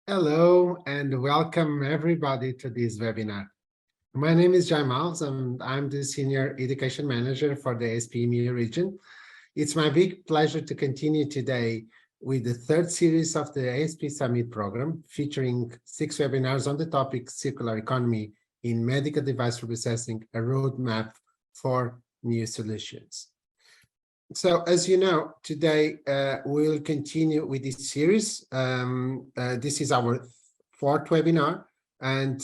Hello and welcome everybody to this webinar. My name is Jai Miles and I'm the Senior Education Manager for the ASP EMEA region. It's my big pleasure to continue today with the third series of the ASP Summit program, featuring 6 webinars on the topic Circular Economy in Medical Device Reprocessing, a roadmap for new solutions. So, as you know, today we'll continue with this series. This is our fourth webinar, and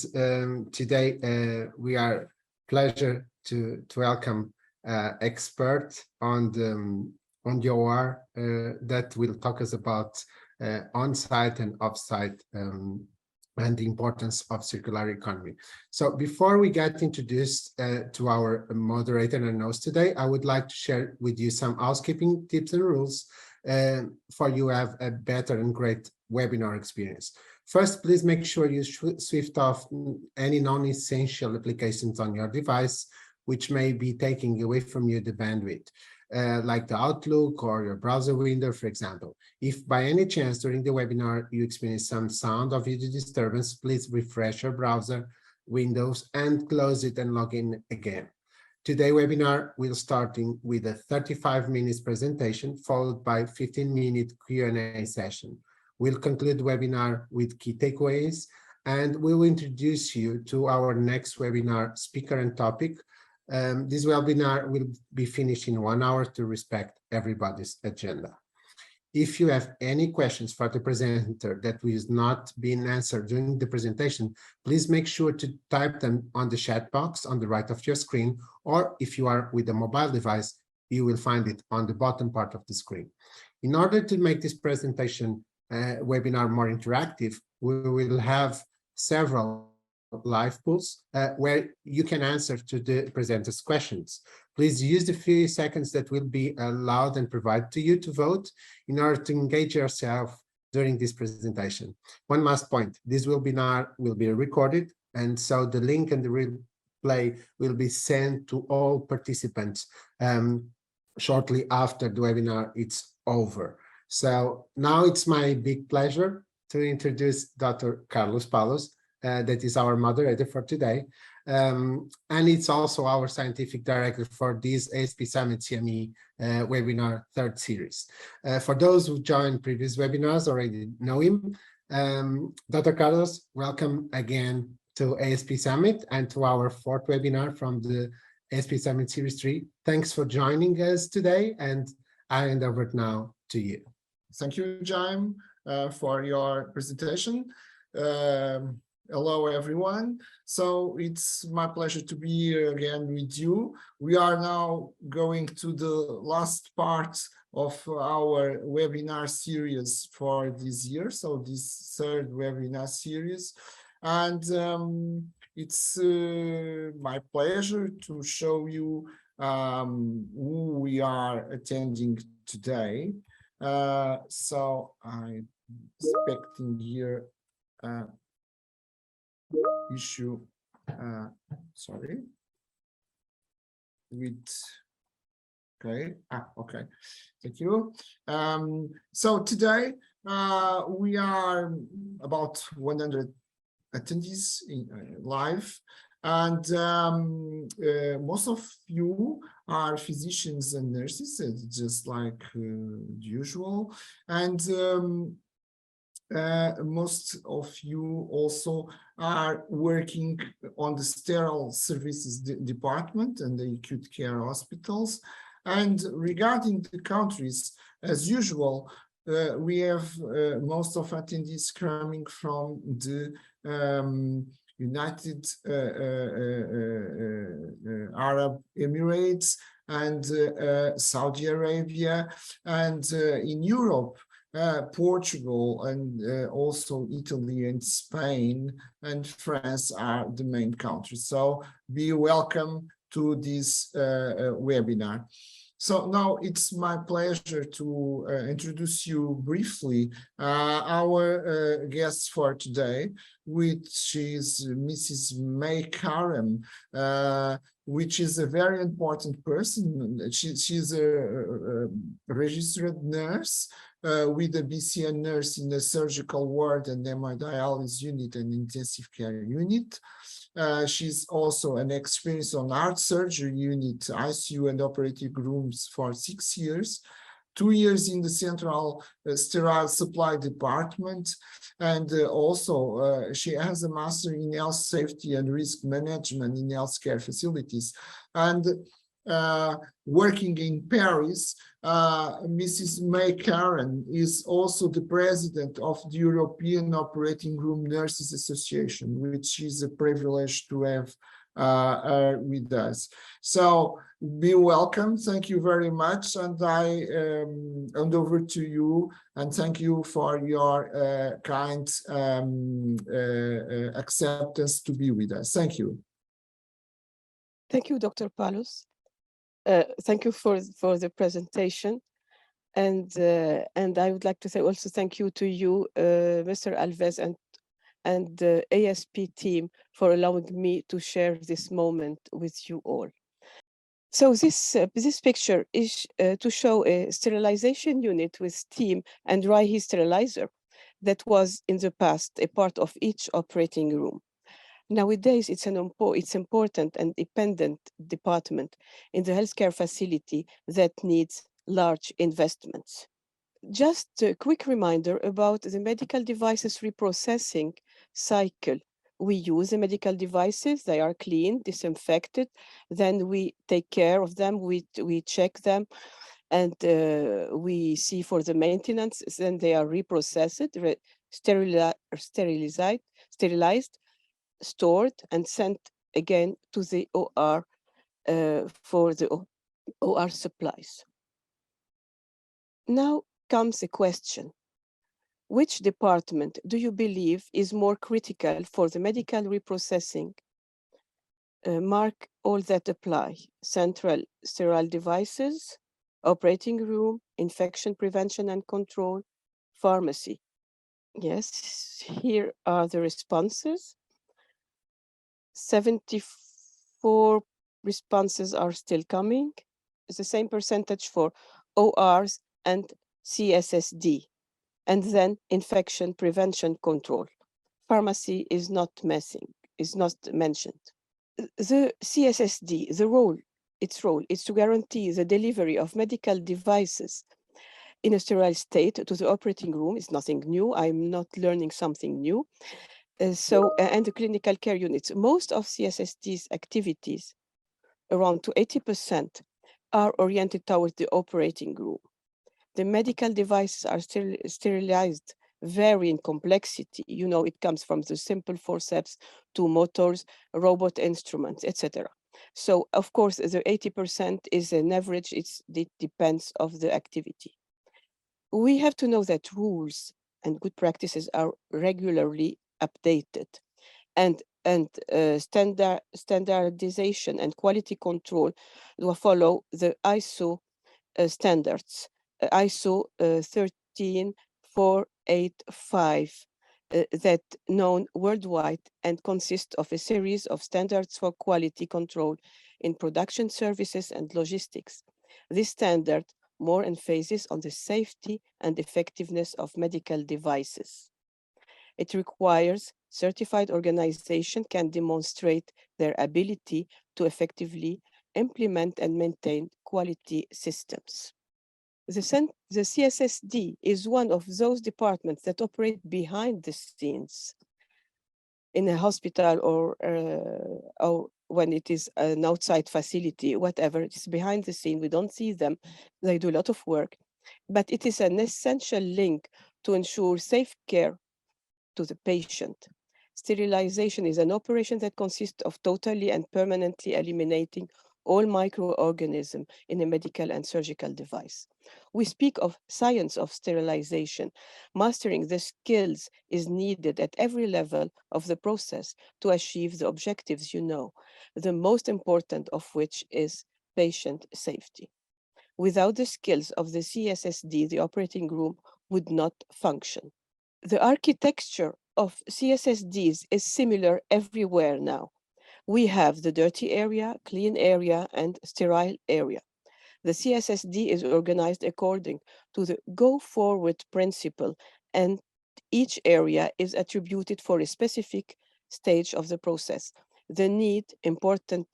today we are pleasure to welcome expert on the OR that will talk us about on-site and off-site and the importance of circular economy. So before we get introduced to our moderator and host today, I would like to share with you some housekeeping tips and rules for you to have a better and great webinar experience. First, please make sure you switch off any non-essential applications on your device, which may be taking away from you the bandwidth. Like the Outlook or your browser window, for example. If by any chance during the webinar you experience some sound or video disturbance, please refresh your browser windows and close it and log in again. Today's webinar will starting with a 35 minutes presentation followed by 15-minute Q&A session. We'll conclude the webinar with key takeaways and we will introduce you to our next webinar speaker and topic. This webinar will be finished in 1 hour to respect everybody's agenda. If you have any questions for the presenter that has not been answered during the presentation, please make sure to type them on the chat box on the right of your screen, or if you are with a mobile device, you will find it on the bottom part of the screen. In order to make this presentation webinar more interactive, we will have several live polls where you can answer to the presenter's questions. Please use the few seconds that will be allowed and provided to you to vote in order to engage yourself during this presentation. One last point, this webinar will be recorded, and so the link and the replay will be sent to all participants shortly after the webinar is over. So now it's my big pleasure to introduce Dr. Carlos Palos, that is our moderator for today. And it's also our scientific director for this ASP Summit CME webinar third series. For those who joined previous webinars already know him, Dr. Carlos, welcome again to ASP Summit and to our fourth webinar from the ASP Summit Series 3. Thanks for joining us today, and I hand over now to you. Thank you, Jaime, for your presentation. Hello, everyone. So it's my pleasure to be here again with you. We are now going to the last part of our webinar series for this year. So this third webinar series. And it's my pleasure to show you who we are attending today. So I'm expecting here issue sorry with okay thank you. So today we are about 100 attendees in live, and most of you are physicians and nurses, just like usual, and most of you also are working on the sterile services department and the acute care hospitals. And regarding the countries, as usual, we have most of attendees coming from the United Arab Emirates and Saudi Arabia, and in Europe, Portugal and also Italy and Spain and France are the main countries. So be welcome to this webinar. So now it's my pleasure to introduce you briefly our guest for today, which is Mrs. May Karam, which is a very important person. She's a registered nurse with a BCN nurse in a surgical ward and hemodialysis unit and intensive care unit. She's also an experience on heart surgery unit, ICU and operating rooms for 6 years. 2 years in the central sterile supply department, and also she has a master in health safety and risk management in healthcare facilities. And working in Paris, Mrs. May Karen is also the president of the European Operating Room Nurses Association, which is a privilege to have with us. So be welcome. Thank you very much. And I hand over to you. And thank you for your kind acceptance to be with us. Thank you. Thank you, Dr. Paulus. Thank you for the presentation. And I would like to say also thank you to you, Mr. Alves, and the ASP team for allowing me to share this moment with you all. So this picture is to show a sterilization unit with steam and dry heat sterilizer that was in the past a part of each operating room. Nowadays, it's important and dependent department in the healthcare facility that needs large investments. Just a quick reminder about the medical devices reprocessing cycle. We use the medical devices, they are cleaned, disinfected, then we take care of them, we check them, and we see for the maintenance, then they are reprocessed, sterilized, stored, and sent again to the OR for the OR supplies. Now comes a question. Which department do you believe is more critical for the medical reprocessing? Mark all that apply. Central sterile devices, operating room, infection prevention and control, pharmacy. Yes, here are the responses. 74 responses are still coming. It's the same percentage for ORs and CSSD. And then infection prevention control. Pharmacy is not mentioned. The CSSD, its role is to guarantee the delivery of medical devices in a sterile state to the operating room. It's nothing new. I'm not learning something new. And the clinical care units, most of CSSD's activities, around to 80%, are oriented towards the operating room. The medical devices are still sterilized, vary in complexity. You know, it comes from the simple forceps to motors, robot instruments, etc. So, of course, the 80% is an average. It depends of the activity. We have to know that rules and good practices are regularly updated, and standardization and quality control will follow the ISO standards. ISO 13485 that known worldwide and consist of a series of standards for quality control in production services and logistics. This standard more emphasis on the safety and effectiveness of medical devices. It requires certified organization can demonstrate their ability to effectively implement and maintain quality systems. The CSSD is one of those departments that operate behind the scenes in a hospital or when it is an outside facility, whatever, it's behind the scene. We don't see them. They do a lot of work, but it is an essential link to ensure safe care to the patient. Sterilization is an operation that consists of totally and permanently eliminating all microorganisms in a medical and surgical device. We speak of science of sterilization. Mastering the skills is needed at every level of the process to achieve the objectives you know, the most important of which is patient safety. Without the skills of the CSSD, the operating room would not function. The architecture of CSSDs is similar everywhere now. We have the dirty area, clean area, and sterile area. The CSSD is organized according to the go forward principle, and each area is attributed for a specific stage of the process. They need important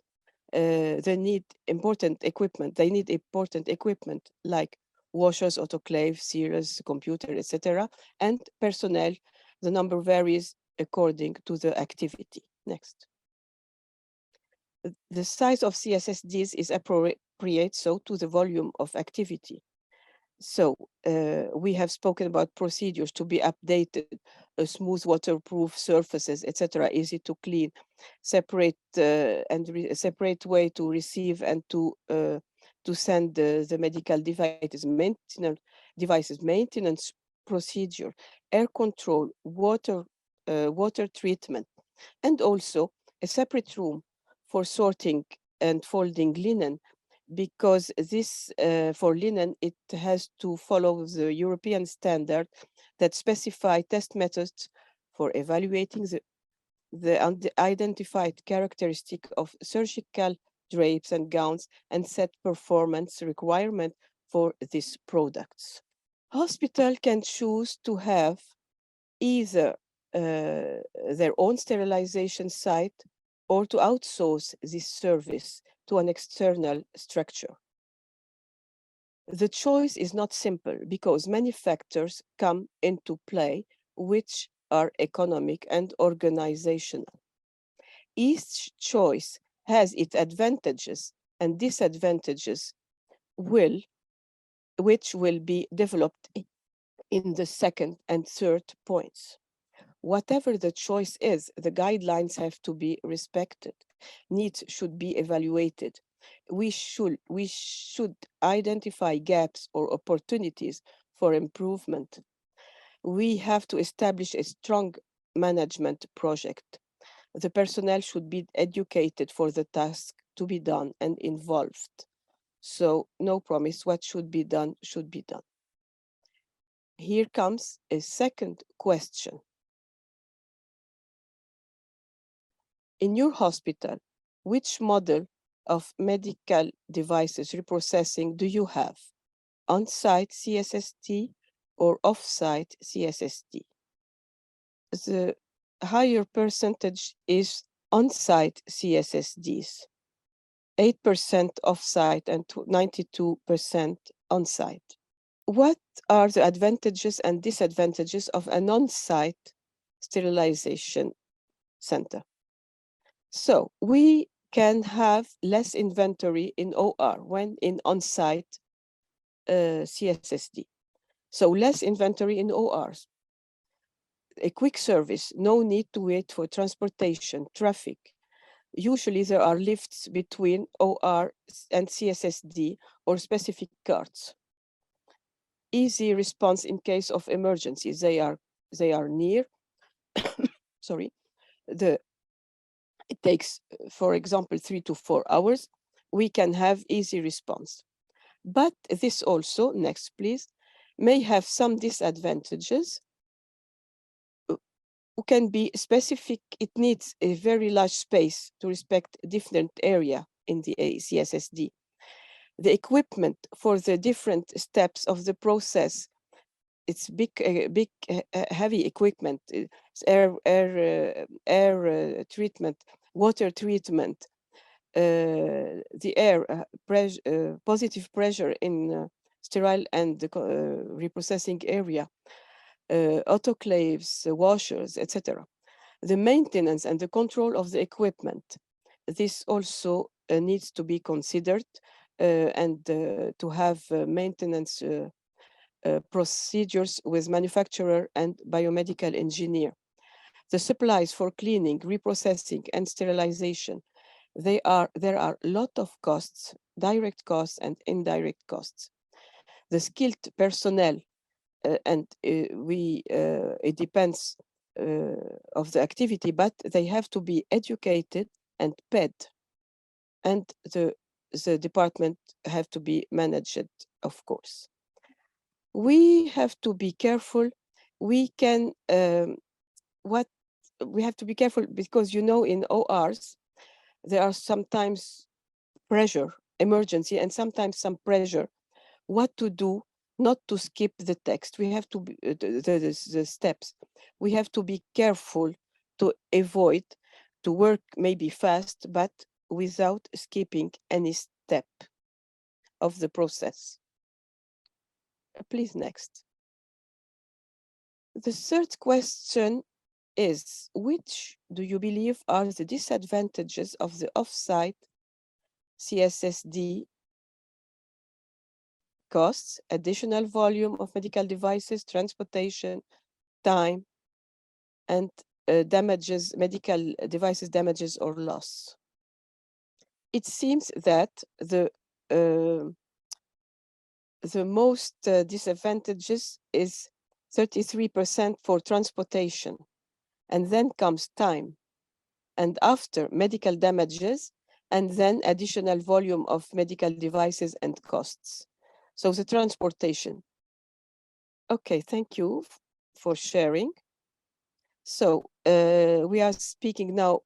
equipment. They need important equipment like washers, autoclave, sealers, computer, etc. And personnel. The number varies according to the activity. Next. The size of CSSDs is appropriate so to the volume of activity. So we have spoken about procedures to be updated, smooth waterproof surfaces, etc., easy to clean, separate separate way to receive and to send the medical devices, maintenance procedure, air control, water treatment, and also a separate room for sorting and folding linen, because this for linen, it has to follow the European standard that specify test methods for evaluating the identified characteristic of surgical drapes and gowns and set performance requirement for these products. Hospital can choose to have either their own sterilization site or to outsource this service to an external structure. The choice is not simple because many factors come into play, which are economic and organizational. Each choice has its advantages and disadvantages, which will be developed in the second and third points. Whatever the choice is, the guidelines have to be respected. Needs should be evaluated. We should identify gaps or opportunities for improvement. We have to establish a strong management project. The personnel should be educated for the task to be done and involved. So no promise, what should be done should be done. Here comes a second question. In your hospital, which model of medical devices reprocessing do you have? On-site CSSD or off-site CSSD? The higher percentage is on-site CSSDs, 8% off-site and 92% on-site. What are the advantages and disadvantages of an on-site sterilization center? So we can have less inventory in OR when in on-site CSSD. So less inventory in ORs. A quick service, no need to wait for transportation, traffic. Usually there are lifts between OR and CSSD or specific carts. Easy response in case of emergencies. They are near. Sorry. It takes, for example, 3 to 4 hours. We can have easy response. But this also, next please, may have some disadvantages. Can be specific. It needs a very large space to respect different area in the CSSD. The equipment for the different steps of the process, it's big, heavy equipment. It's air treatment, water treatment, the air positive pressure in sterile and reprocessing area, autoclaves, washers, etc. The maintenance and the control of the equipment. This also needs to be considered and to have maintenance procedures with manufacturer and biomedical engineer. The supplies for cleaning, reprocessing, and sterilization. There are a lot of costs, direct costs and indirect costs. The skilled personnel, and it depends of the activity, but they have to be educated and paid, and the department have to be managed, of course. We have to be careful. We can we have to be careful because in ORs there are sometimes pressure emergency and sometimes some pressure, what to do, not to skip the text. We have to be, the steps. We have to be careful to avoid to work maybe fast, but without skipping any step of the process. Please, next. The third question is, which do you believe are the disadvantages of the offsite CSSD costs, additional volume of medical devices, transportation, time, and damages, medical devices damages or loss? It seems that the most disadvantages is 33% for transportation, and then comes time, and after medical damages, and then additional volume of medical devices and costs. So the transportation. Okay, thank you for sharing. So we are speaking now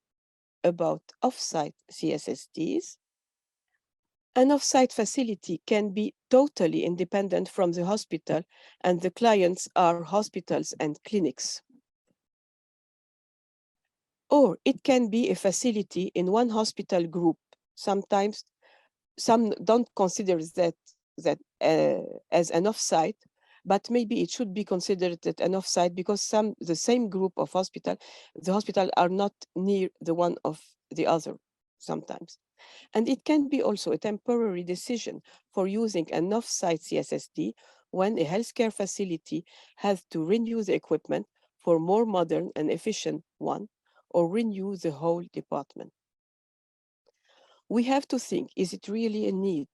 about offsite CSSDs. An offsite facility can be totally independent from the hospital, and the clients are hospitals and clinics. Or it can be a facility in one hospital group. Sometimes some don't consider that as an offsite, but maybe it should be considered an offsite because the same group of the hospital are not near the one of the other sometimes. And it can be also a temporary decision for using an offsite CSSD when a healthcare facility has to renew the equipment for more modern and efficient one, or renew the whole department. We have to think, is it really a need?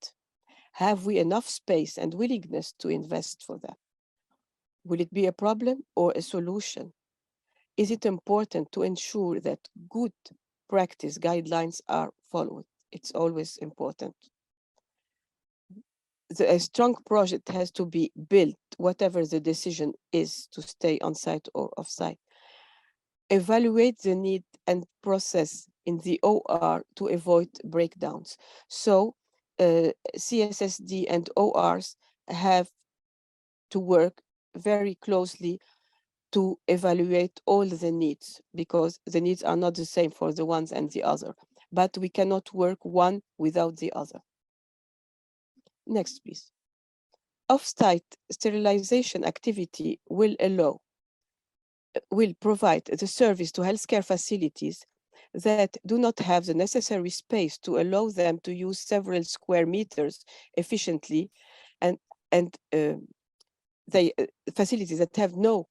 Have we enough space and willingness to invest for that? Will it be a problem or a solution? Is it important to ensure that good practice guidelines are followed? It's always important. A strong project has to be built, whatever the decision is to stay on site or off site. Evaluate the need and process in the OR to avoid breakdowns. So CSSD and ORs have to work very closely to evaluate all the needs, because the needs are not the same for the ones and the other, but we cannot work one without the other. Next, please. Offsite sterilization activity will provide the service to healthcare facilities that do not have the necessary space to allow them to use several square meters efficiently, and facilities that have not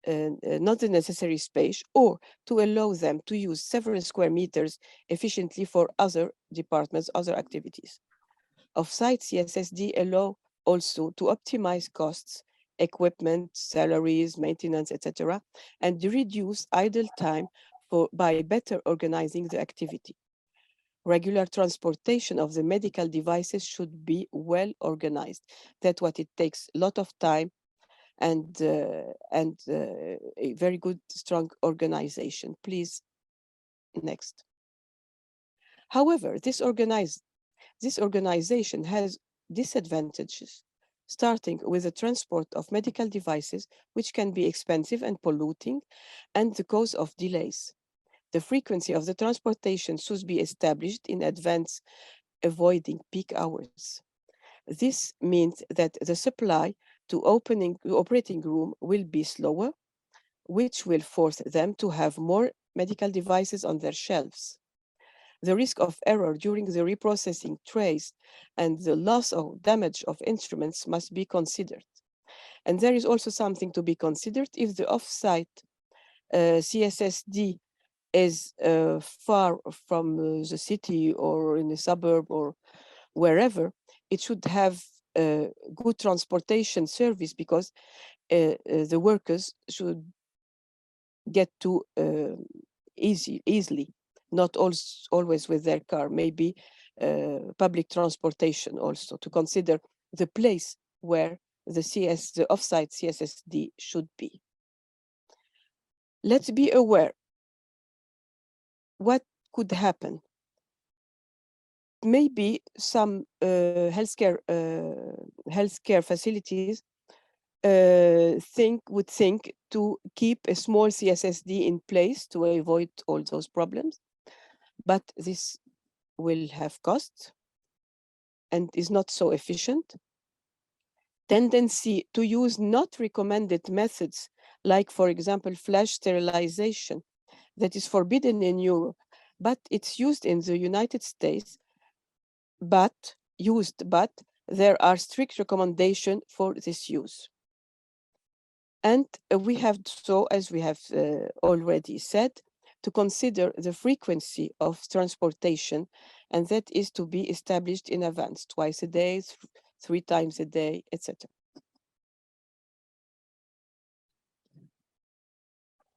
the necessary space, or to allow them to use several square meters efficiently for other departments, other activities. Offsite CSSD allow also to optimize costs, equipment, salaries, maintenance, etc., and reduce idle time by better organizing the activity. Regular transportation of the medical devices should be well organized. That's what it takes, a lot of time and a very good, strong organization. Please, next. However, this organization has disadvantages, starting with the transport of medical devices, which can be expensive and polluting, and the cause of delays. The frequency of the transportation should be established in advance, avoiding peak hours. This means that the supply to operating room will be slower, which will force them to have more medical devices on their shelves. The risk of error during the reprocessing trays and the loss or damage of instruments must be considered. And there is also something to be considered if the offsite CSSD is far from the city or in a suburb or wherever. It should have good transportation service, because the workers should get to easily, not always with their car, maybe public transportation also, to consider the place where the offsite CSSD should be. Let's be aware what could happen maybe some healthcare facilities would think to keep a small CSSD in place to avoid all those problems, but this will have costs and is not so efficient. Tendency to use not recommended methods, like, for example, flash sterilization, that is forbidden in Europe, but it's used in the United States, but there are strict recommendations for this use. And we have, so as we have already said, to consider the frequency of transportation, and that is to be established in advance, twice a day, 3 times a day, etc.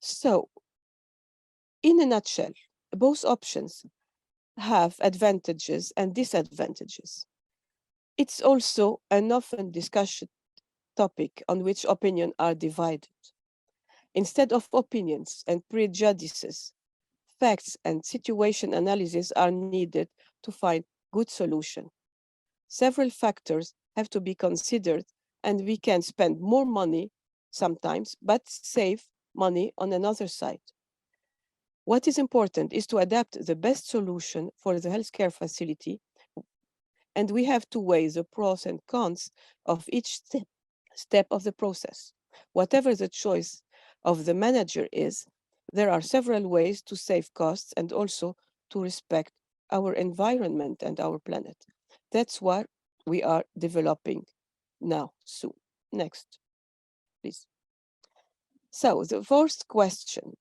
So, in a nutshell, both options have advantages and disadvantages. It's also an often discussion topic on which opinions are divided. Instead of opinions and prejudices, facts and situation analysis are needed to find good solution. Several factors have to be considered, and we can spend more money sometimes, but save money on another side. What is important is to adapt the best solution for the healthcare facility, and we have to weigh the pros and cons of each step of the process. Whatever the choice of the manager is, there are several ways to save costs and also to respect our environment and our planet. That's what we are developing now, soon. Next, please. So the first question,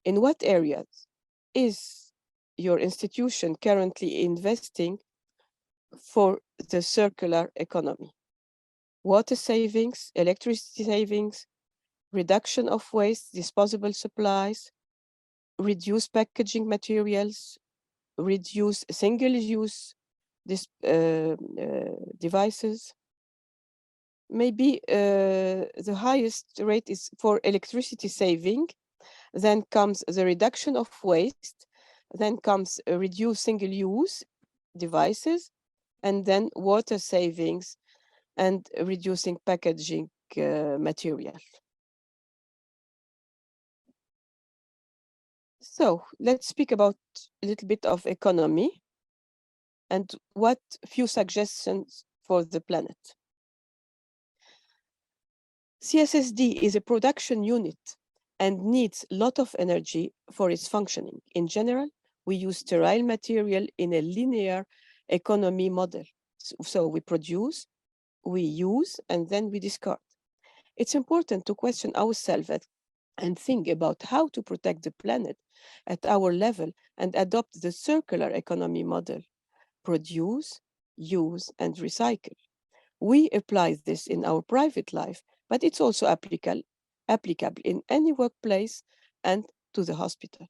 in what areas is your institution currently investing for the circular economy? Water savings, electricity savings, reduction of waste, disposable supplies, reduce packaging materials, reduce single-use devices. Maybe the highest rate is for electricity saving, then comes the reduction of waste, then comes reduce single-use devices, and then water savings and reducing packaging material. So let's speak about a little bit of economy and what few suggestions for the planet. CSSD is a production unit and needs a lot of energy for its functioning. In general, we use sterile material in a linear economy model. So we produce, we use, and then we discard. It's important to question ourselves and think about how to protect the planet at our level and adopt the circular economy model. Produce, use, and recycle. We apply this in our private life, but it's also applicable in any workplace and to the hospital.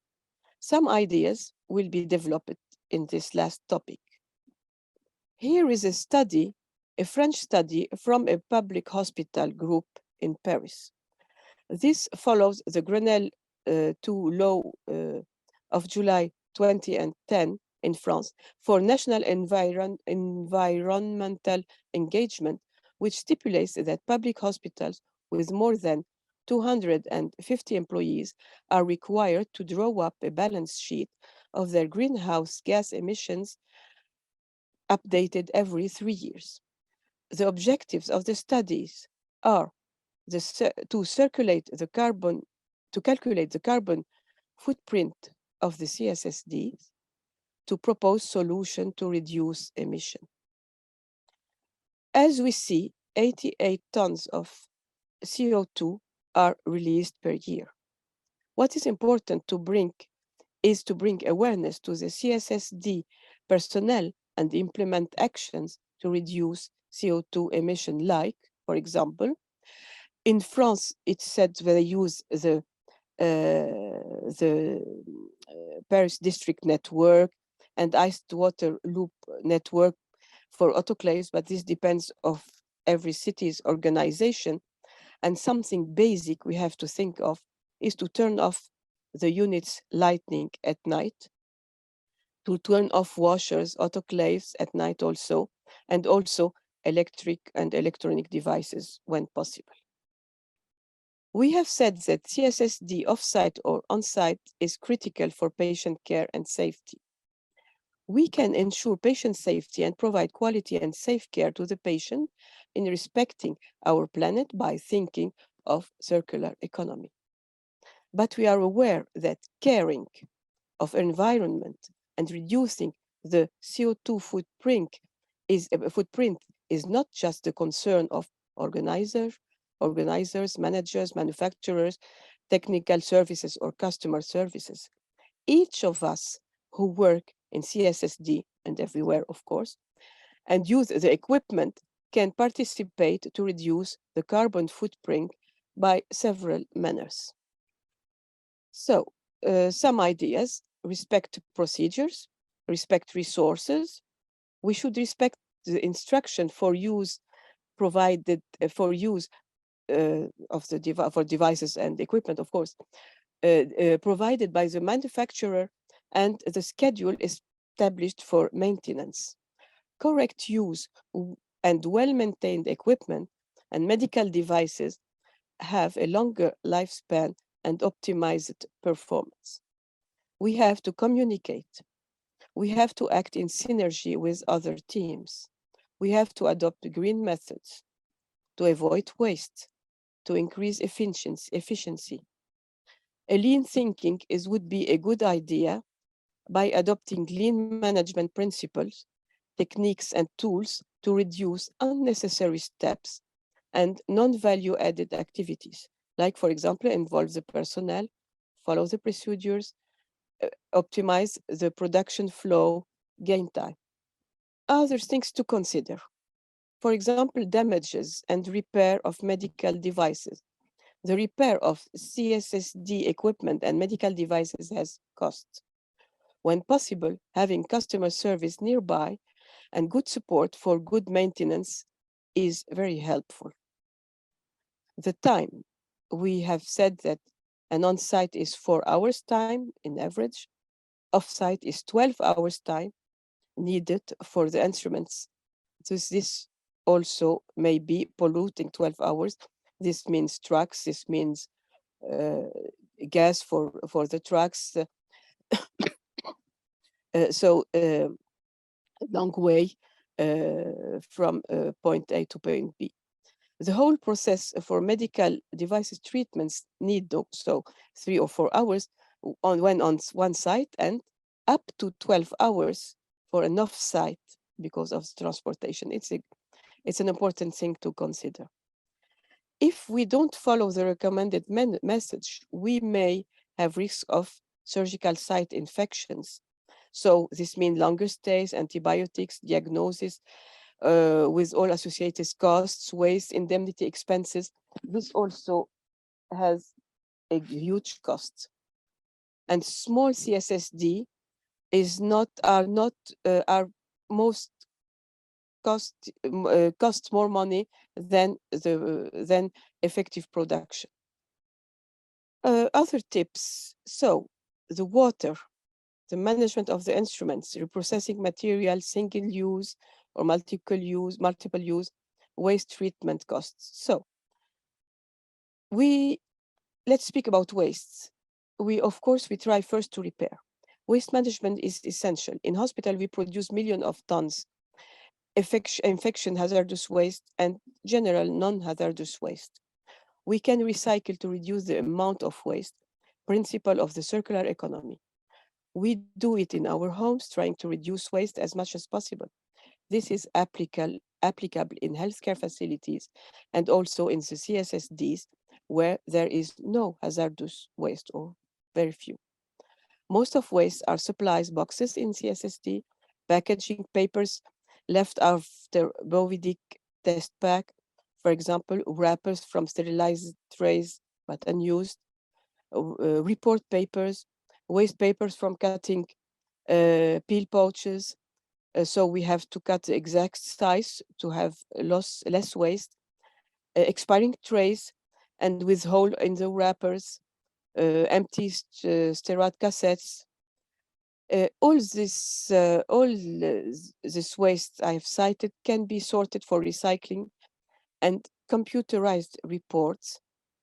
Some ideas will be developed in this last topic. Here is a study, a French study from a public hospital group in Paris. This follows the Grenelle II law of July 2010 in France for national environmental engagement, which stipulates that public hospitals with more than 250 employees are required to draw up a balance sheet of their greenhouse gas emissions updated every 3 years. The objectives of the studies are to calculate the carbon footprint of the CSSDs, to propose solution to reduce emission. As we see, 88 tons of CO2 are released per year. What is important to bring awareness to the CSSD personnel and implement actions to reduce CO2 emission, like, for example, in France, it's said they use the Paris district network and iced water loop network for autoclaves, but this depends of every city's organization. And something basic we have to think of is to turn off the unit's lighting at night, to turn off washers, autoclaves at night also, and also electric and electronic devices when possible. We have said that CSSD offsite or onsite is critical for patient care and safety. We can ensure patient safety and provide quality and safe care to the patient in respecting our planet by thinking of circular economy. But we are aware that caring of environment and reducing the CO2 footprint is not just the concern of organizers, managers, manufacturers, technical services, or customer services. Each of us who work in CSSD and everywhere, of course, and use the equipment can participate to reduce the carbon footprint by several manners. So, some ideas: respect procedures, respect resources. We should respect the instruction for use provided for use of the for devices and equipment, of course, provided by the manufacturer and the schedule established for maintenance. Correct use and well-maintained equipment and medical devices have a longer lifespan and optimized performance. We have to communicate. We have to act in synergy with other teams. We have to adopt green methods to avoid waste, to increase efficiency. A lean thinking would be a good idea by adopting lean management principles, techniques, and tools to reduce unnecessary steps and non-value added activities, like, for example, involve the personnel, follow the procedures, optimize the production flow, gain time. Other things to consider. For example, damages and repair of medical devices. The repair of CSSD equipment and medical devices has costs. When possible, having customer service nearby and good support for good maintenance is very helpful. The time, we have said that an on-site is 4 hours time in average. Off-site is 12 hours time needed for the instruments. So this also may be polluting 12 hours. This means trucks, this means gas for the trucks. So a long way from point A to point B. The whole process for medical devices treatments need also 3 or 4 hours on one site and up to 12 hours for an off-site because of transportation. It's an important thing to consider. If we don't follow the recommended message, we may have risk of surgical site infections. So this means longer stays, antibiotics, diagnosis, with all associated costs, waste, indemnity expenses. This also has a huge cost. And small CSSD are most cost more money than effective production. Other tips. So the water, the management of the instruments, reprocessing material, single use or multiple use, waste treatment costs. So let's speak about wastes. Of course, we try first to repair. Waste management is essential. In hospital, we produce millions of tons infection hazardous waste and general non-hazardous waste. We can recycle to reduce the amount of waste, principle of the circular economy. We do it in our homes, trying to reduce waste as much as possible. This is applicable in healthcare facilities and also in the CSSDs, where there is no hazardous waste or very few. Most of waste are supplies boxes in CSSD, packaging papers left after Bovidic test pack, for example, wrappers from sterilized trays but unused, report papers, waste papers from cutting peel pouches. So we have to cut the exact size to have less waste, expiring trays and with hole in the wrappers, empty sterile cassettes, All this waste I have cited can be sorted for recycling, and computerized reports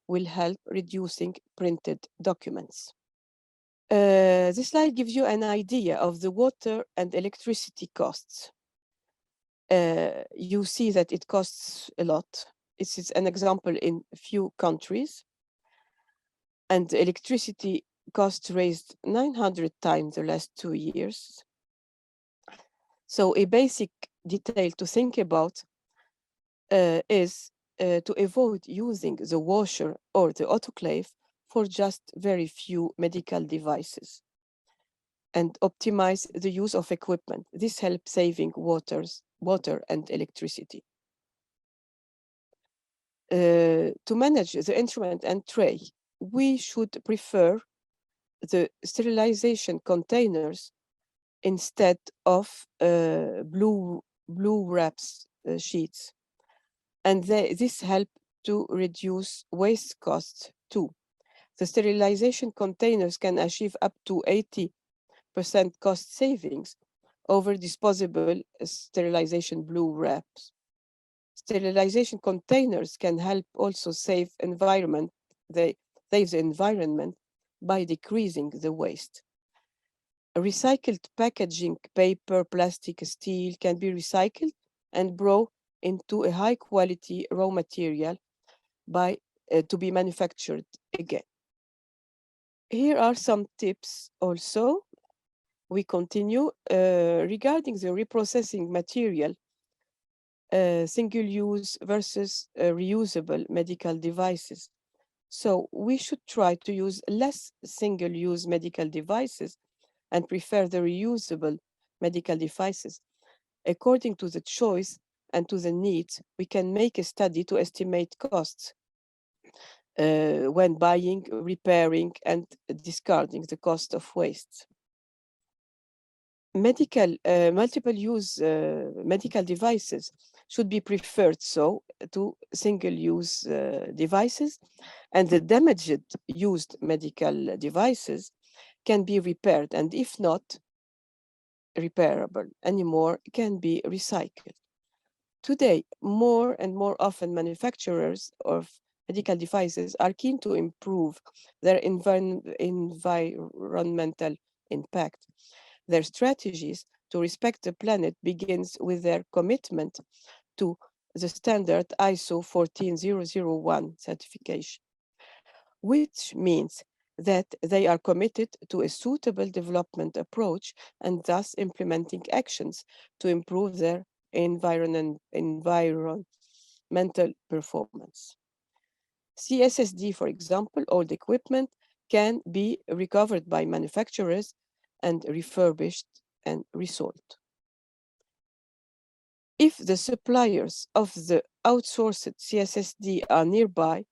will help reducing printed documents. This slide gives you an idea of the water and electricity costs. You see that it costs a lot. This is an example in a few countries. And electricity costs raised 900 times the last 2 years. So a basic detail to think about is to avoid using the washer or the autoclave for just very few medical devices and optimize the use of equipment. This helps saving water and electricity. To manage the instrument and tray, we should prefer the sterilization containers instead of blue wraps sheets. And this help to reduce waste costs too. The sterilization containers can achieve up to 80% cost savings over disposable sterilization blue wraps. Sterilization containers can help also save the environment by decreasing the waste. Recycled packaging, paper, plastic, steel can be recycled and brought into a high quality raw material to be manufactured again. Here are some tips also. We continue regarding the reprocessing material, single-use versus reusable medical devices. So we should try to use less single-use medical devices and prefer the reusable medical devices. According to the choice and to the needs, we can make a study to estimate costs when buying, repairing, and discarding the cost of waste. Multiple-use medical devices should be preferred to single-use devices, and the damaged used medical devices can be repaired, and if not repairable anymore, can be recycled. Today, more and more often manufacturers of medical devices are keen to improve their environmental impact. Their strategies to respect the planet begins with their commitment to the standard ISO 14001 certification, which means that they are committed to a suitable development approach and thus implementing actions to improve their environmental performance. CSSD, for example, old equipment can be recovered by manufacturers and refurbished and resold. If the suppliers of the outsourced CSSD are nearby,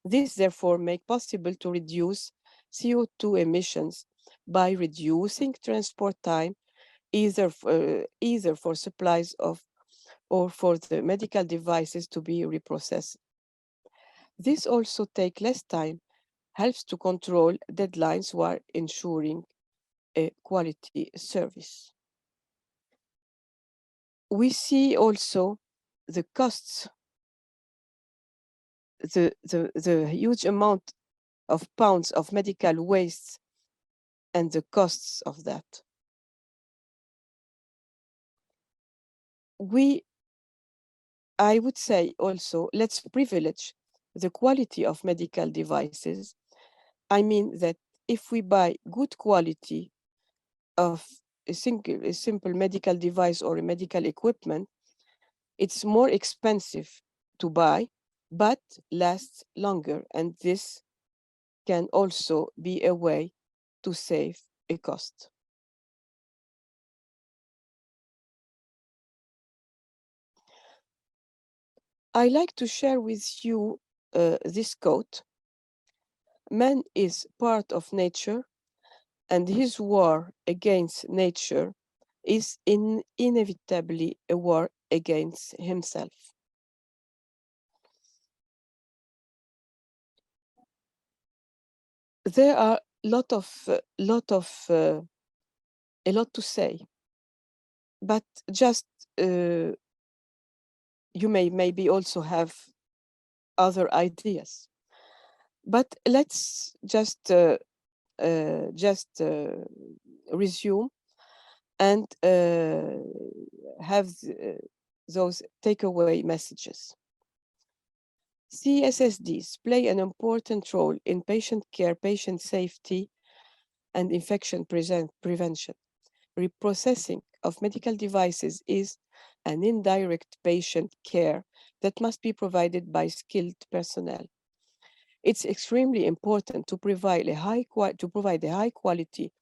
this therefore makes possible to reduce CO2 emissions by reducing transport time, either for supplies or for the medical devices to be reprocessed. This also takes less time, helps to control deadlines while ensuring a quality service. We see also the costs, the huge amount of pounds of medical waste and the costs of that. I would say also, let's privilege the quality of medical devices. I mean that if we buy good quality of a simple medical device or a medical equipment, it's more expensive to buy, but lasts longer. And this can also be a way to save a cost. I like to share with you this quote. Man is part of nature, and his war against nature is inevitably a war against himself. There are lot of a lot to say, but just you may maybe also have other ideas. But let's just resume and have those takeaway messages. CSSDs play an important role in patient care, patient safety, and infection prevention. Reprocessing of medical devices is an indirect patient care that must be provided by skilled personnel. It's extremely important to provide a high quality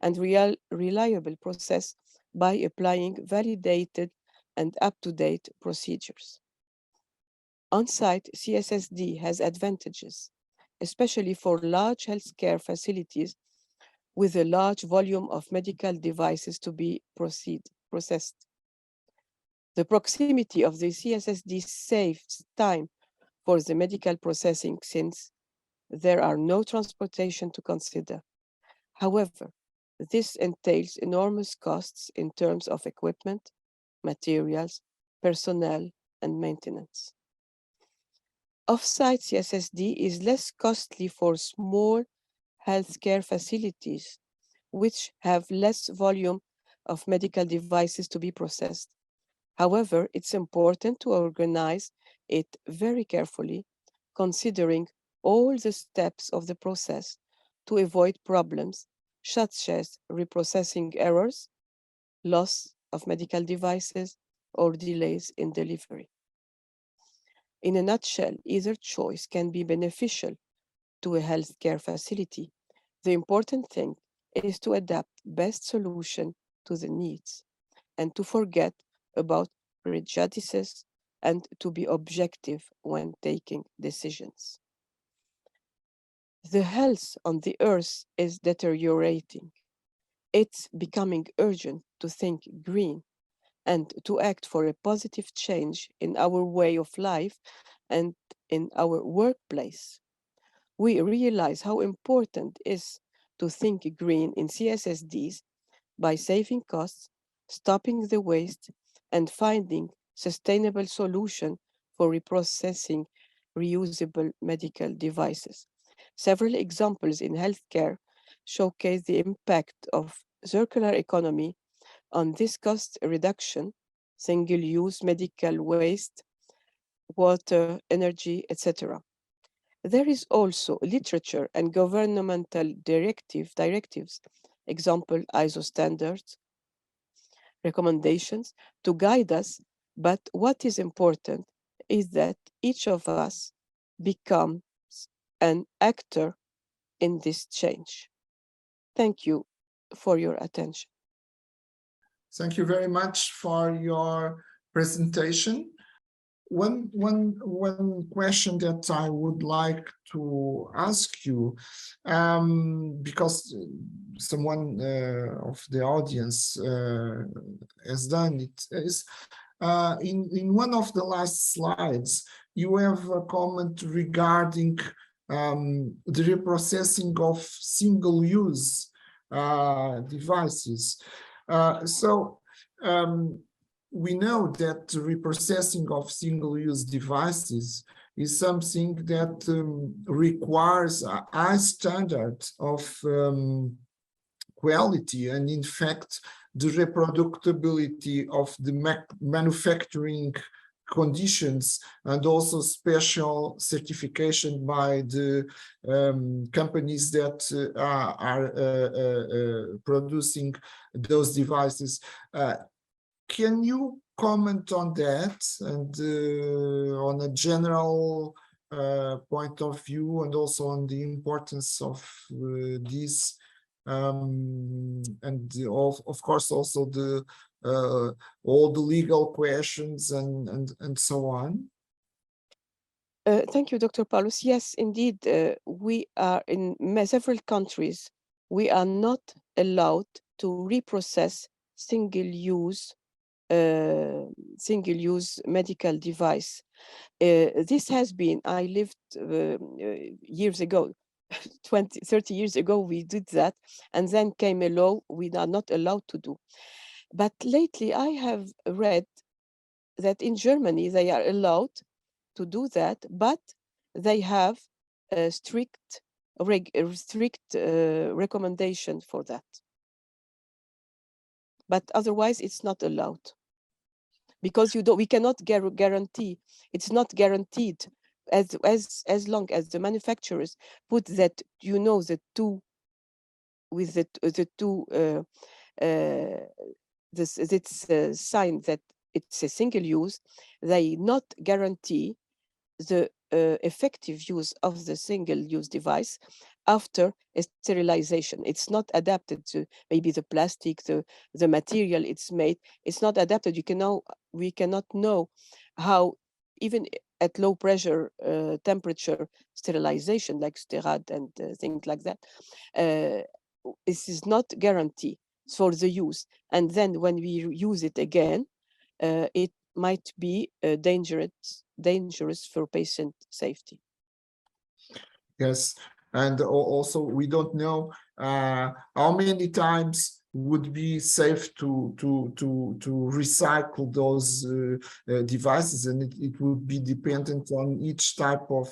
and reliable process by applying validated and up-to-date procedures. On-site CSSD has advantages, especially for large healthcare facilities with a large volume of medical devices to be processed. The proximity of the CSSD saves time for the medical processing since there are no transportation to consider. However, this entails enormous costs in terms of equipment, materials, personnel, and maintenance. Offsite CSSD is less costly for small healthcare facilities, which have less volume of medical devices to be processed. However, it's important to organize it very carefully, considering all the steps of the process to avoid problems such as reprocessing errors, loss of medical devices, or delays in delivery. In a nutshell, either choice can be beneficial to a healthcare facility. The important thing is to adapt best solution to the needs and to forget about prejudices and to be objective when taking decisions. The health on the earth is deteriorating. It's becoming urgent to think green and to act for a positive change in our way of life and in our workplace. We realize how important it is to think green in CSSDs by saving costs, stopping the waste, and finding sustainable solution for reprocessing reusable medical devices. Several examples in healthcare showcase the impact of circular economy on this cost reduction, single-use medical waste, water, energy, etc. There is also literature and governmental directives, example ISO standards, recommendations to guide us, but what is important is that each of us becomes an actor in this change. Thank you for your attention. Thank you very much for your presentation. One question that I would like to ask you, because someone of the audience has done it, is in one of the last slides, you have a comment regarding the reprocessing of single-use devices. We know that reprocessing of single-use devices is something that requires a high standard of quality, and in fact, the reproducibility of the manufacturing conditions, and also special certification by the companies that are producing those devices. Can you comment on that and on a general point of view, and also on the importance of this, and of course also the all the legal questions and so on? Thank you, Dr. Paulus. Yes, indeed, we are in several countries, we are not allowed to reprocess single-use medical device. This has been, I lived years ago 20, 30 years ago, we did that, and then came a law we are not allowed to do. But lately, I have read that in Germany, they are allowed to do that, but they have a strict recommendation for that. But otherwise, it's not allowed, because we cannot guarantee. It's not guaranteed as long as the manufacturers put that, the two with the two it's sign that it's a single use, they not guarantee the effective use of the single-use device after sterilization. It's not adapted to maybe the plastic, the material it's made. It's not adapted. We cannot know how, even at low pressure temperature sterilization, like Sterad and things like that, this is not guaranteed for the use. And then when we use it again, it might be dangerous for patient safety. Yes, and also we don't know how many times would be safe to recycle those devices, and it would be dependent on each type of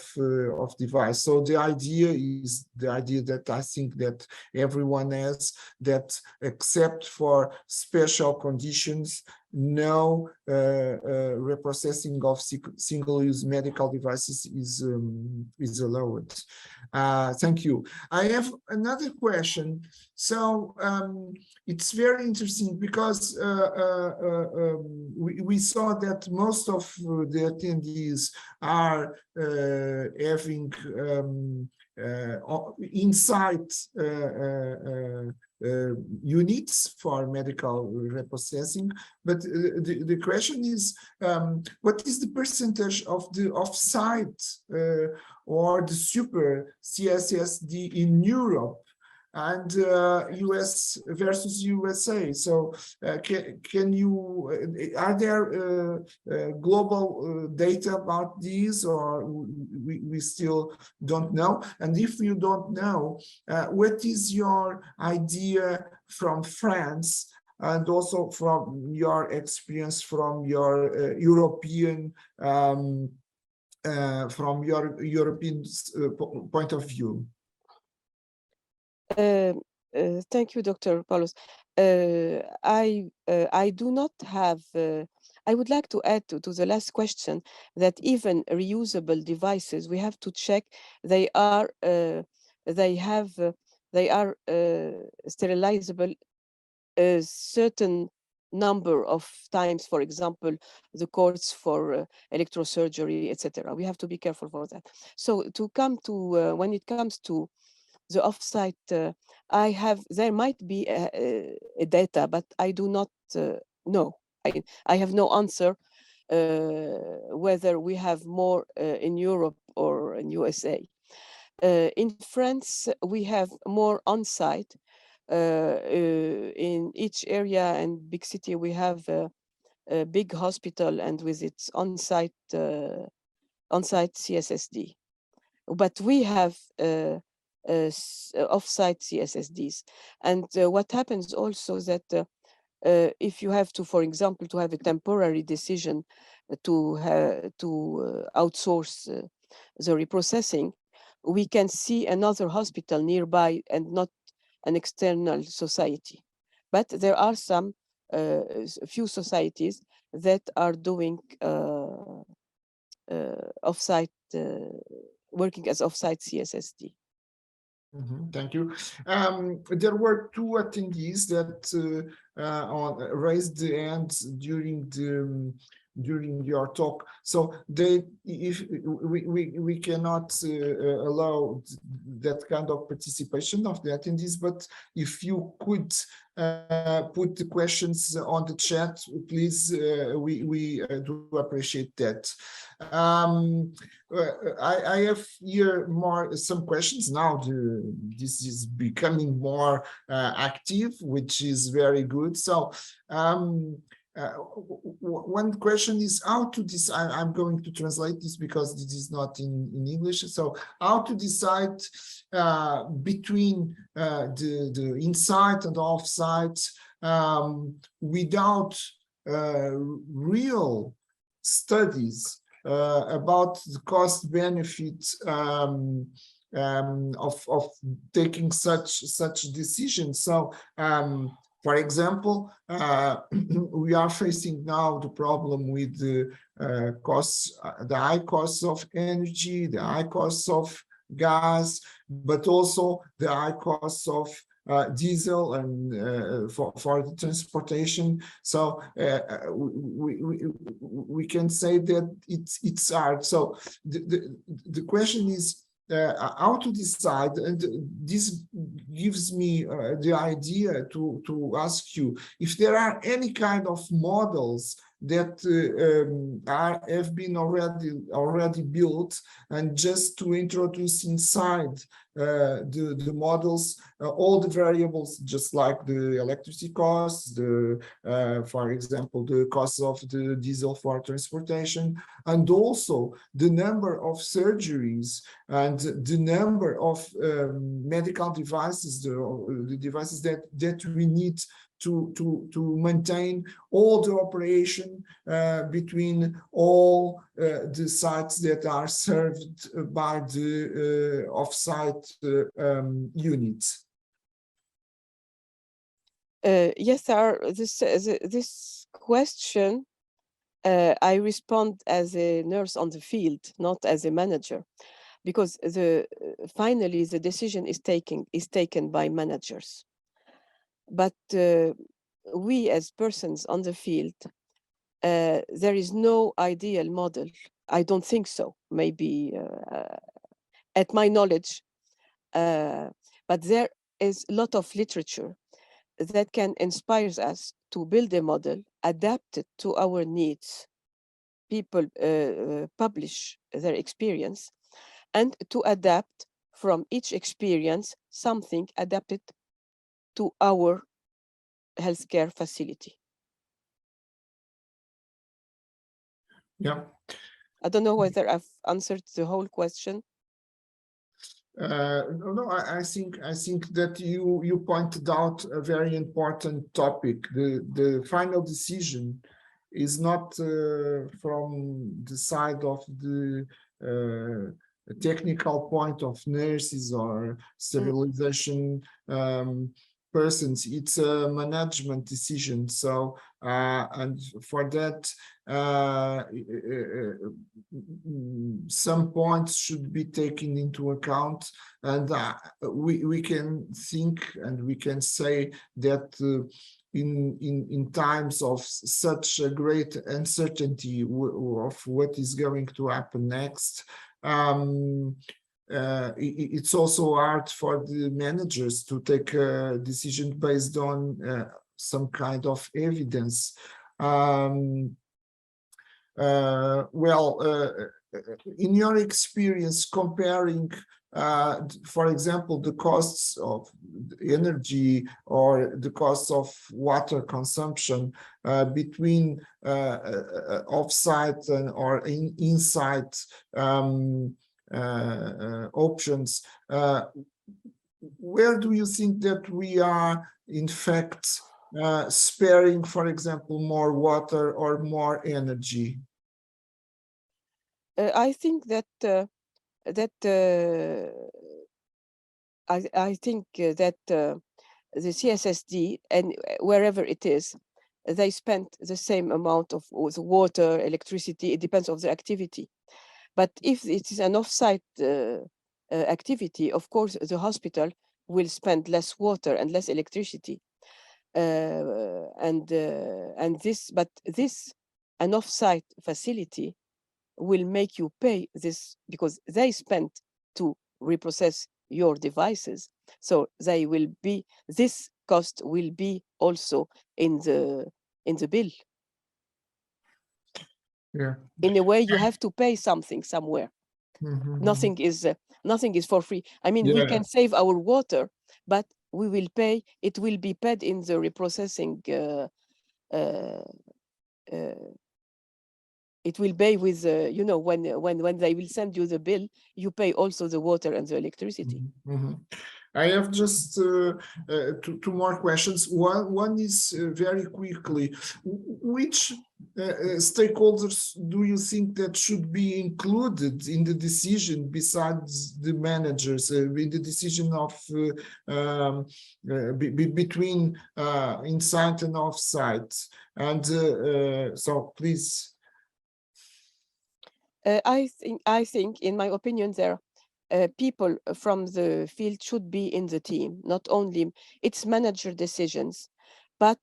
device. So the idea is the idea that I think that everyone has, that except for special conditions, no reprocessing of single-use medical devices is allowed. Thank you. I have another question. So it's very interesting because we saw that most of the attendees are having inside units for medical reprocessing, but the question is, what is the percentage of the offsite or the super CSSD in Europe and US versus USA? So can you, are there global data about these, or we still don't know? And if you don't know, what is your idea from France, and also from your experience from your European point of view? Thank you, Dr. Paulos. I do not have. I would like to add to the last question that even reusable devices, we have to check they are sterilizable a certain number of times. For example, the course for electrosurgery, etc. We have to be careful for that. So to come to when it comes to the offsite, there might be a data, but I do not know. I have no answer whether we have more in Europe or in USA. In France, we have more on-site. In each area and big city, we have a big hospital, and with its on-site CSSD. But we have offsite CSSDs. And what happens also that if you have to, for example, to have a temporary decision to outsource the reprocessing, we can see another hospital nearby and not an external society. But there are some few societies that are doing offsite, working as offsite CSSD. Thank you. There were two attendees that raised the hands during your talk. So if we cannot allow that kind of participation of the attendees, but if you could put the questions on the chat, please, we do appreciate that. I have here some questions now. This is becoming more active, which is very good. So one question is how to decide. I'm going to translate this because this is not in English. So how to decide between the inside and offsite without real studies about the cost benefit of taking such decisions. So for example, we are facing now the problem with the costs, the high costs of energy, the high costs of gas, but also the high costs of diesel and for the transportation. So we can say that it's hard. So the question is how to decide, and this gives me the idea to ask you if there are any kind of models that have been already built, and just to introduce inside the models all the variables, just like the electricity costs, the for example the costs of the diesel for transportation, and also the number of surgeries and the number of medical devices, the devices that we need to maintain all the operation between all the sites that are served by the offsite units. Yes, sir. This question, I respond as a nurse on the field, not as a manager, because finally the decision is taken by managers. But we as persons on the field, there is no ideal model. I don't think so. Maybe at my knowledge, but there is a lot of literature that can inspire us to build a model adapted to our needs. People publish their experience, and to adapt from each experience something adapted to our healthcare facility. Yeah. I don't know whether I've answered the whole question. No, I think that you pointed out a very important topic. The final decision is not from the side of the technical point of nurses or sterilization persons. It's a management decision. So and for that some points should be taken into account, and we can think and we can say that in times of such a great uncertainty of what is going to happen next, it's also hard for the managers to take a decision based on some kind of evidence. In your experience, comparing, for example, the costs of energy or the costs of water consumption between offsite or inside options, where do you think that we are, in fact, sparing, for example, more water or more energy? I think that I think that the CSSD, and wherever it is, they spend the same amount of water, electricity. It depends on the activity. But if it is an offsite activity, of course, the hospital will spend less water and less electricity. But this, an offsite facility will make you pay this because they spent to reprocess your devices. So they will be, this cost will be also in the bill. Yeah. In a way, you have to pay something somewhere. Mm-hmm. Nothing is for free. I mean, we can save our water, but we will pay. It will be paid in the reprocessing it will pay with, you know, when they will send you the bill, you pay also the water and the electricity. I have just two more questions. One is very quickly, which stakeholders do you think that should be included in the decision besides the managers, in the decision of between inside and offsite? And so please. I think, in my opinion, there people from the field should be in the team. Not only it's manager decisions, but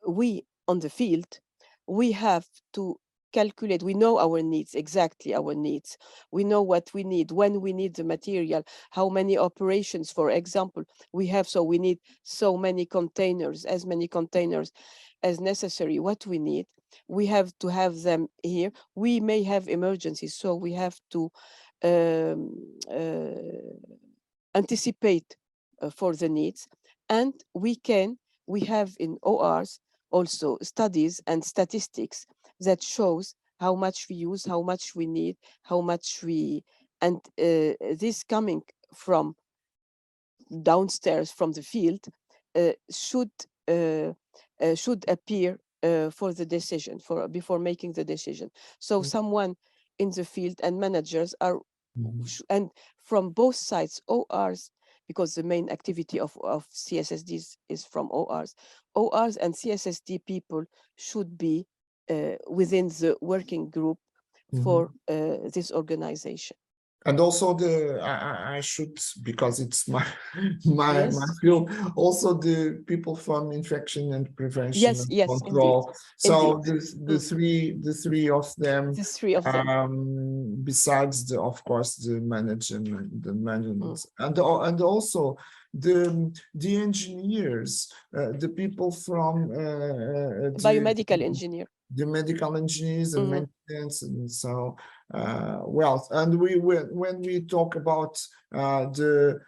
we on the field, we have to calculate. We know our needs, exactly our needs. We know what we need, when we need the material, how many operations, for example, we have. So we need so many containers, as many containers as necessary. What we need, we have to have them here. We may have emergencies, so we have to anticipate for the needs. And we have in ORs also studies and statistics that shows how much we use, how much we need, how much we, and this coming from downstairs from the field should appear for the decision, before making the decision. So someone in the field and managers are, and from both sides, ORs, because the main activity of CSSDs is from ORs. ORs and CSSD people should be within the working group for this organization. And also I should, because it's my my field, also the people from infection and prevention and control. Indeed. So Indeed. the three of them. The three of them. Besides the management, and also the engineers, the people from biomedical engineer. The medical engineers and maintenance, and so well, and when we talk about the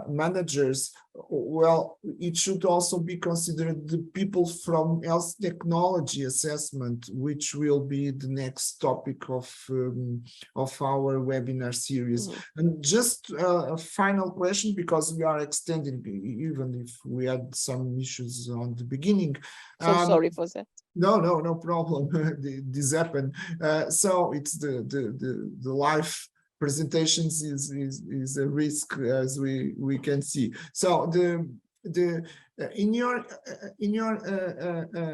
managers, well, it should also be considered the people from health technology assessment, which will be the next topic of our webinar series. And just a final question, because we are extending, even if we had some issues on the begining. So sorry for that. No problem. This happened. So it's the live presentations is a risk, as we can see. So in your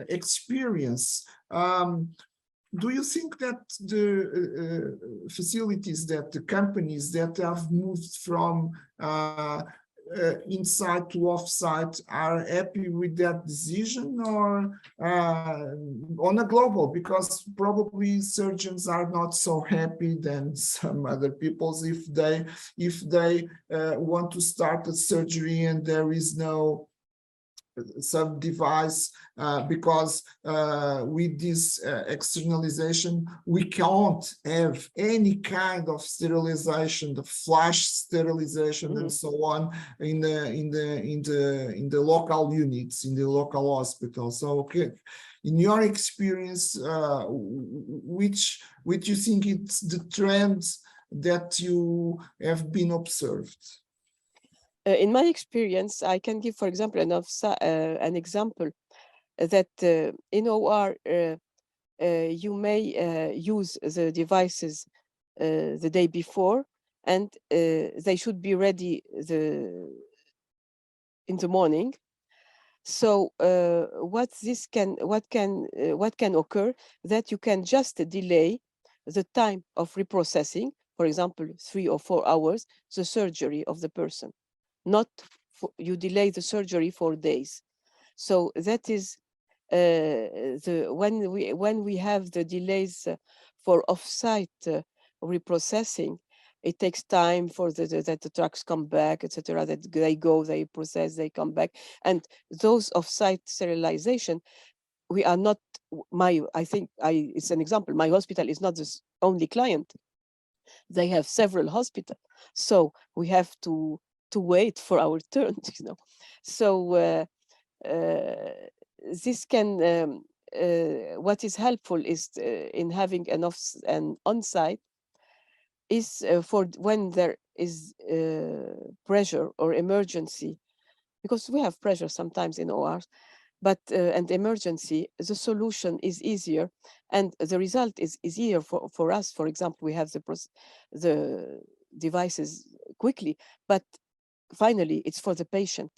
experience, do you think that the facilities, that the companies that have moved from inside to offsite are happy with that decision, or on a global, because probably surgeons are not so happy than some other people's if they want to start a surgery and there is no some device, because with this externalization we can't have any kind of sterilization, the flash sterilization and so on in the local units, in the local hospital. So okay, in your experience, which you think it's the trends that you have been observed? In my experience, I can give, for example, an example that in OR, you may use the devices the day before, and they should be ready in the morning. So what can occur, that you can just delay the time of reprocessing, for example, 3 or 4 hours, the surgery of the person. Not you delay the surgery for days. So that is when we have the delays for offsite reprocessing, it takes time for that the trucks come back, etc. That they go, they process, they come back, and those offsite sterilization, we are not. It's an example. My hospital is not the only client. They have several hospitals, so we have to wait for our turn, you know. So this can what is helpful is in having an on-site is for when there is pressure or emergency, because we have pressure sometimes in ORs, but and emergency, the solution is easier and the result is easier for us. For example, we have the devices quickly, but finally it's for the patient,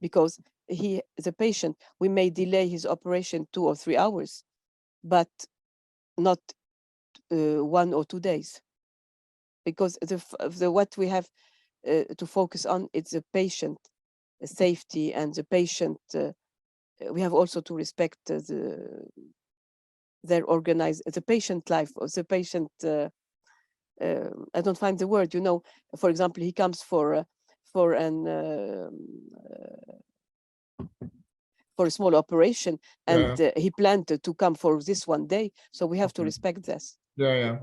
because the patient, we may delay his operation 2 or 3 hours, but not 1 or 2 days, because what we have to focus on is the patient safety and the patient. We have also to respect the patient life or the patient. I don't find the word. You know, for example, he comes for a small operation, and he planned to come for this one day, so we have to respect this. Yeah.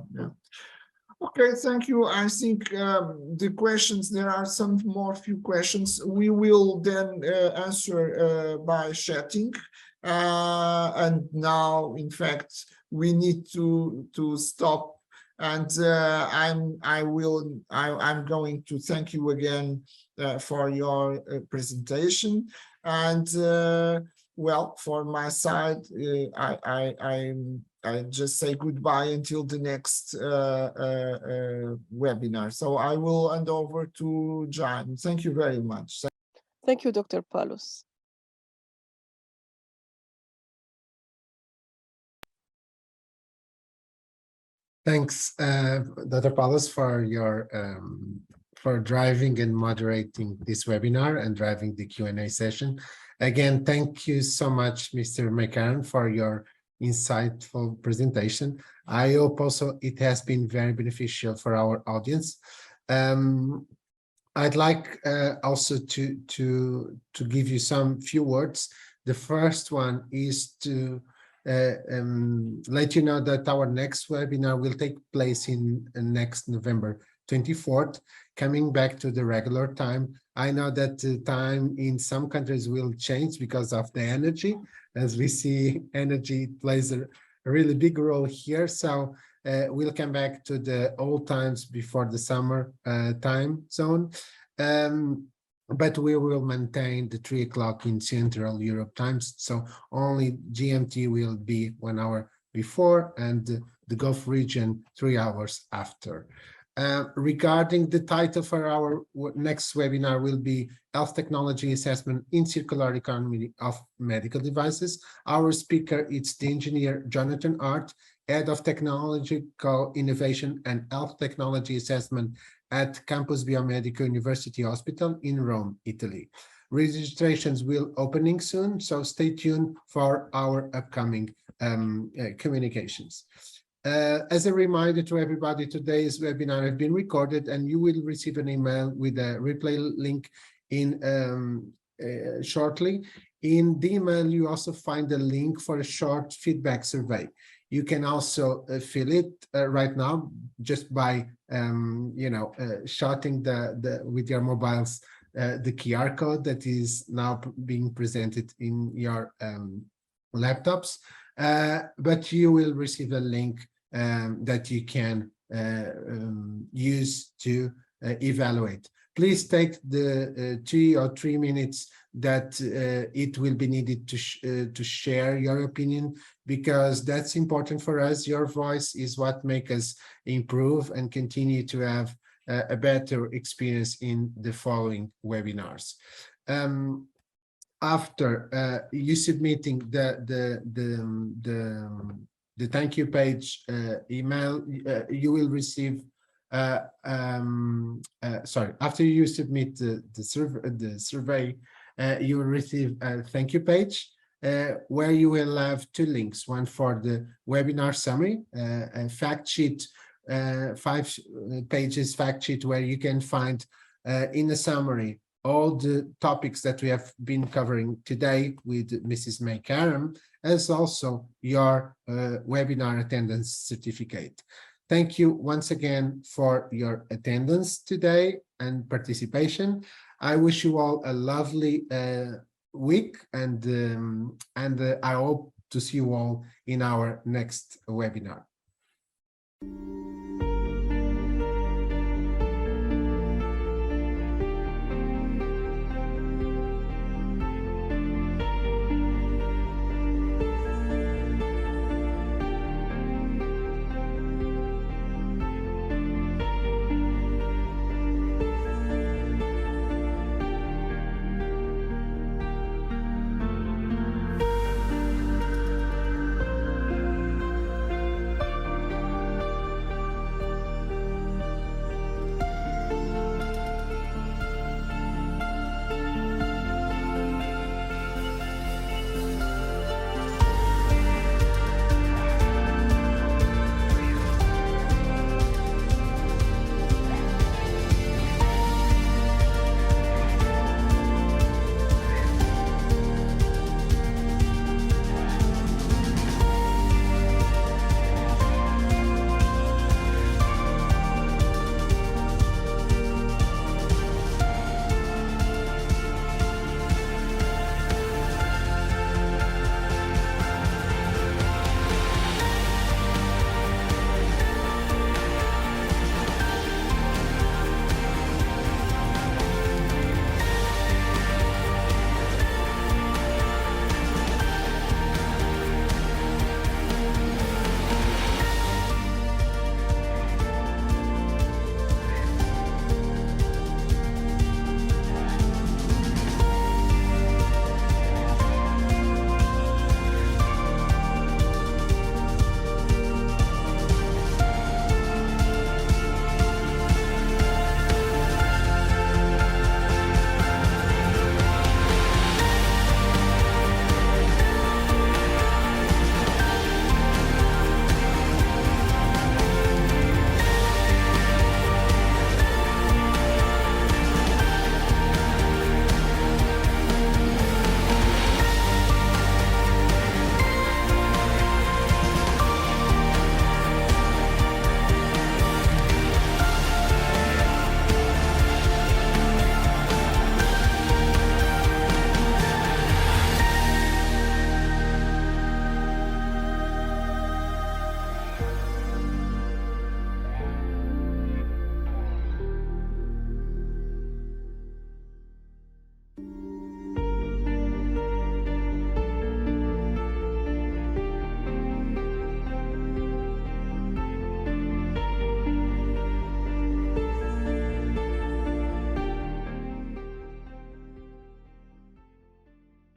Okay, thank you. I think the questions, there are some few questions. We will then answer by chatting. And now, in fact, we need to stop. And I'm going to thank you again for your presentation. And well, for my side, I just say goodbye until the next webinar. So I will hand over to John. Thank you very much. Thank you, Dr. Paulus. Thanks, Dr. Paulus, for your for driving and moderating this webinar and driving the Q&A session. Again, thank you so much, Mr. McCarron, for your insightful presentation. I hope also it has been very beneficial for our audience. I'd like also to give you some few words. The first one is to let you know that our next webinar will take place in next November 24th, coming back to the regular time. I know that the time in some countries will change because of the energy. As we see, energy plays a really big role here. So we'll come back to the old times before the summer time zone. But we will maintain the 3 o'clock in Central Europe times. So only GMT will be 1 hour before and the Gulf region 3 hours after. Regarding the title for our next webinar will be Health Technology Assessment in Circular Economy of Medical Devices. Our speaker is the engineer Jonathan Hart, Head of Technological Innovation and Health Technology Assessment at Campus Biomedico University Hospital in Rome, Italy. Registrations will opening soon, so stay tuned for our upcoming communications. As a reminder to everybody, today's webinar has been recorded and you will receive an email with a replay link in shortly. In the email, you also find a link for a short feedback survey. You can also fill it right now just by shotting with your mobiles the QR code that is now being presented in your laptops. But you will receive a link that you can use to evaluate. Please take the 2 or 3 minutes that it will be needed to share your opinion, because that's important for us. Your voice is what makes us improve and continue to have a better experience in the following webinars. After you submitting the thank you page email, you will receive after you submit the survey, you will receive a thank you page where you will have 2 links, one for the webinar summary, a fact sheet, 5 pages fact sheet where you can find in a summary all the topics that we have been covering today with Mrs. May Karam, as also your webinar attendance certificate. Thank you once again for your attendance today and participation. I wish you all a lovely week, and I hope to see you all in our next webinar.